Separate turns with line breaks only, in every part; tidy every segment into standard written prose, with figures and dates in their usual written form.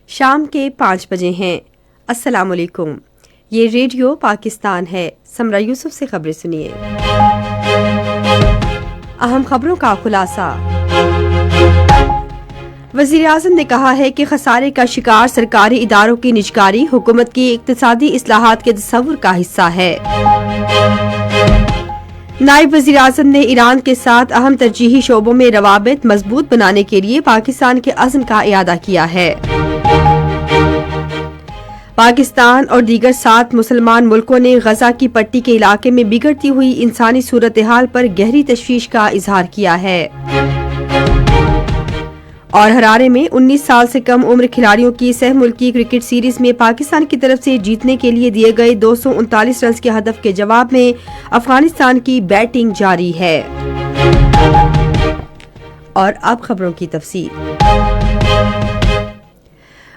شام کے 5 بجے ہیں۔ السلام علیکم، یہ ریڈیو پاکستان ہے۔ سمرہ یوسف سے خبریں سنیے۔ اہم خبروں کا خلاصہ۔ وزیراعظم نے کہا ہے کہ خسارے کا شکار سرکاری اداروں کی نجکاری حکومت کی اقتصادی اصلاحات کے تصور کا حصہ ہے۔ نائب وزیراعظم نے ایران کے ساتھ اہم ترجیحی شعبوں میں روابط مضبوط بنانے کے لیے پاکستان کے عزم کا اعادہ کیا ہے۔ پاکستان اور دیگر 7 مسلمان ملکوں نے غزہ کی پٹی کے علاقے میں بگڑتی ہوئی انسانی صورتحال پر گہری تشویش کا اظہار کیا ہے۔ اور ہرارے میں 19 سال سے کم عمر کھلاڑیوں کی سہ ملکی کرکٹ سیریز میں پاکستان کی طرف سے جیتنے کے لیے دیے گئے 239 رنز کے ہدف کے جواب میں افغانستان کی بیٹنگ جاری ہے۔ اور اب خبروں کی تفصیل۔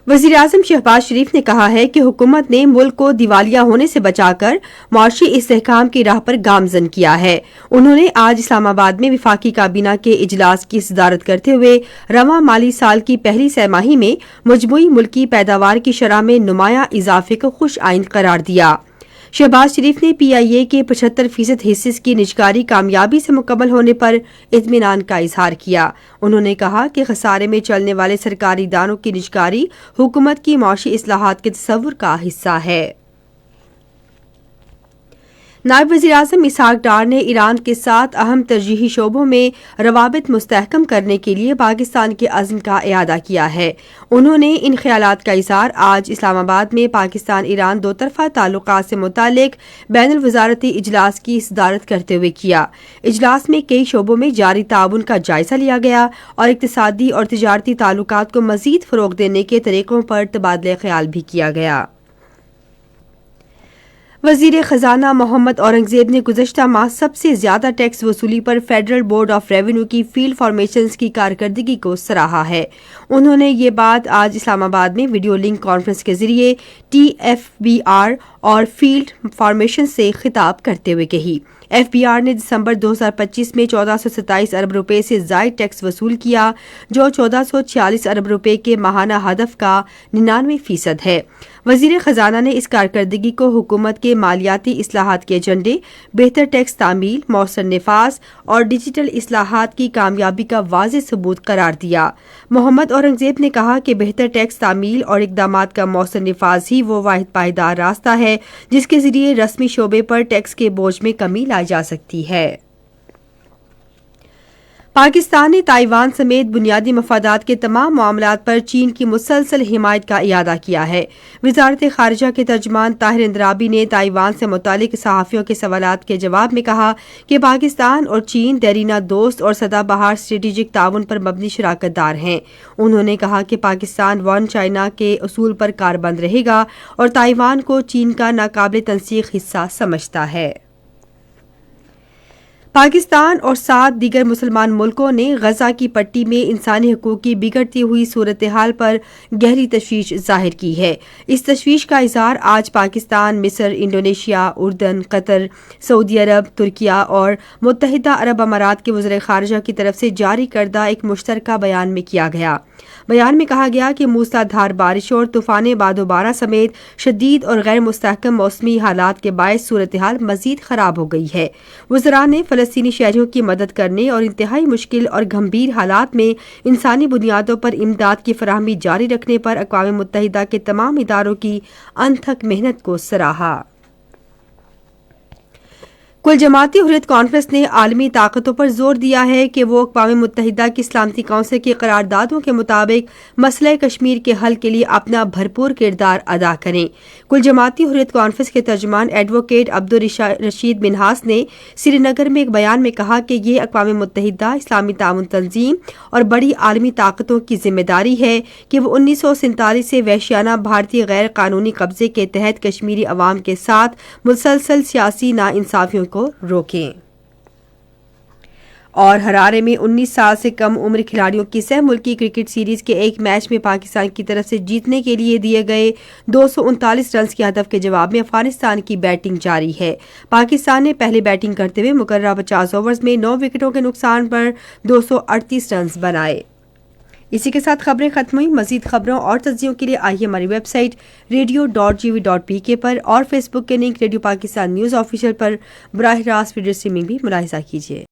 وزیراعظم شہباز شریف نے کہا ہے کہ حکومت نے ملک کو دیوالیہ ہونے سے بچا کر معاشی استحکام کی راہ پر گامزن کیا ہے۔ انہوں نے آج اسلام آباد میں وفاقی کابینہ کے اجلاس کی صدارت کرتے ہوئے رواں مالی سال کی پہلی سہ ماہی میں مجموعی ملکی پیداوار کی شرح میں نمایاں اضافے کو خوش آئند قرار دیا۔ شہباز شریف نے پی آئی اے کے 75% حصص کی نجکاری کامیابی سے مکمل ہونے پر اطمینان کا اظہار کیا۔ انہوں نے کہا کہ خسارے میں چلنے والے سرکاری اداروں کی نجکاری حکومت کی معاشی اصلاحات کے تصور کا حصہ ہے۔ نائب وزیراعظم اسحاق ڈار نے ایران کے ساتھ اہم ترجیحی شعبوں میں روابط مستحکم کرنے کے لیے پاکستان کے عزم کا اعادہ کیا ہے۔ انہوں نے ان خیالات کا اظہار آج اسلام آباد میں پاکستان ایران دو طرفہ تعلقات سے متعلق بین الوزارتی اجلاس کی صدارت کرتے ہوئے کیا۔ اجلاس میں کئی شعبوں میں جاری تعاون کا جائزہ لیا گیا اور اقتصادی اور تجارتی تعلقات کو مزید فروغ دینے کے طریقوں پر تبادلہ خیال بھی کیا گیا۔ وزیر خزانہ محمد اورنگزیب نے گزشتہ ماہ سب سے زیادہ ٹیکس وصولی پر فیڈرل بورڈ آف ریونیو کی فیلڈ فارمیشنز کی کارکردگی کو سراہا ہے۔ انہوں نے یہ بات آج اسلام آباد میں ویڈیو لنک کانفرنس کے ذریعے ٹی ایف بی آر اور فیلڈ فارمیشن سے خطاب کرتے ہوئے کہی۔ ایف بی آر نے دسمبر 2025 میں 1427 ارب روپے سے زائد ٹیکس وصول کیا، جو 1446 ارب روپے کے ماہانہ ہدف کا 99% ہے۔ وزیر خزانہ نے اس کارکردگی کو حکومت کے مالیاتی اصلاحات کے ایجنڈے، بہتر ٹیکس تعمیل، مؤثر نفاذ اور ڈیجیٹل اصلاحات کی کامیابی کا واضح ثبوت قرار دیا۔ محمد اورنگزیب نے کہا کہ بہتر ٹیکس تعمیل اور اقدامات کا مؤثر نفاذ ہی وہ واحد پائیدار راستہ ہے جس کے ذریعے رسمی شعبے پر ٹیکس کے بوجھ میں کمی لائی جا سکتی ہے۔ پاکستان نے تائیوان سمیت بنیادی مفادات کے تمام معاملات پر چین کی مسلسل حمایت کا اعادہ کیا ہے۔ وزارت خارجہ کے ترجمان طاہر اندرابی نے تائیوان سے متعلق صحافیوں کے سوالات کے جواب میں کہا کہ پاکستان اور چین دیرینہ دوست اور سدا بہار اسٹریٹجک تعاون پر مبنی شراکت دار ہیں۔ انہوں نے کہا کہ پاکستان ون چائنا کے اصول پر کاربند رہے گا اور تائیوان کو چین کا ناقابل تنسیق حصہ سمجھتا ہے۔ پاکستان اور 7 دیگر مسلمان ملکوں نے غزہ کی پٹی میں انسانی حقوق کی بگڑتی ہوئی صورتحال پر گہری تشویش ظاہر کی ہے۔ اس تشویش کا اظہار آج پاکستان، مصر، انڈونیشیا، اردن، قطر، سعودی عرب، ترکیہ اور متحدہ عرب امارات کے وزراء خارجہ کی طرف سے جاری کردہ ایک مشترکہ بیان میں کیا گیا۔ بیان میں کہا گیا کہ موسلا دھار بارش اور طوفان باد و بارہ سمیت شدید اور غیر مستحکم موسمی حالات کے باعث صورتحال مزید خراب ہو گئی ہے۔ وزراء نے فلسطینی شہریوں کی مدد کرنے اور انتہائی مشکل اور گھمبیر حالات میں انسانی بنیادوں پر امداد کی فراہمی جاری رکھنے پر اقوام متحدہ کے تمام اداروں کی انتھک محنت کو سراہا۔ کل جماعتی حریت کانفرنس نے عالمی طاقتوں پر زور دیا ہے کہ وہ اقوام متحدہ کی سلامتی کونسل کی قراردادوں کے مطابق مسئلہ کشمیر کے حل کے لیے اپنا بھرپور کردار ادا کریں۔ کل جماعتی حریت کانفرنس کے ترجمان ایڈوکیٹ عبدالرشید منہاس نے سری نگر میں ایک بیان میں کہا کہ یہ اقوام متحدہ، اسلامی تعاون تنظیم اور بڑی عالمی طاقتوں کی ذمہ داری ہے کہ وہ 1947 سے وحشیانہ بھارتی غیر قانونی قبضے کے تحت کشمیری عوام کے ساتھ مسلسل سیاسی ناانصافیوں کو روکیں۔ اور ہرارے میں 19 سال سے کم عمر کھلاڑیوں کی سہ ملکی کرکٹ سیریز کے ایک میچ میں پاکستان کی طرف سے جیتنے کے لیے دیے گئے 239 رنز کے ہدف کے جواب میں افغانستان کی بیٹنگ جاری ہے۔ پاکستان نے پہلے بیٹنگ کرتے ہوئے مقررہ 50 اوورز میں 9 وکٹوں کے نقصان پر 238 رنز بنائے۔ اسی کے ساتھ خبریں ختم ہوئی. مزید خبروں اور تجزیوں کے لیے آئیے ہماری ویب سائٹ radio.gv.pk پر اور فیس بک کے link radio Pakistan news official پر براہ راست ویڈیو اسٹریمنگ بھی ملاحظہ کیجیے.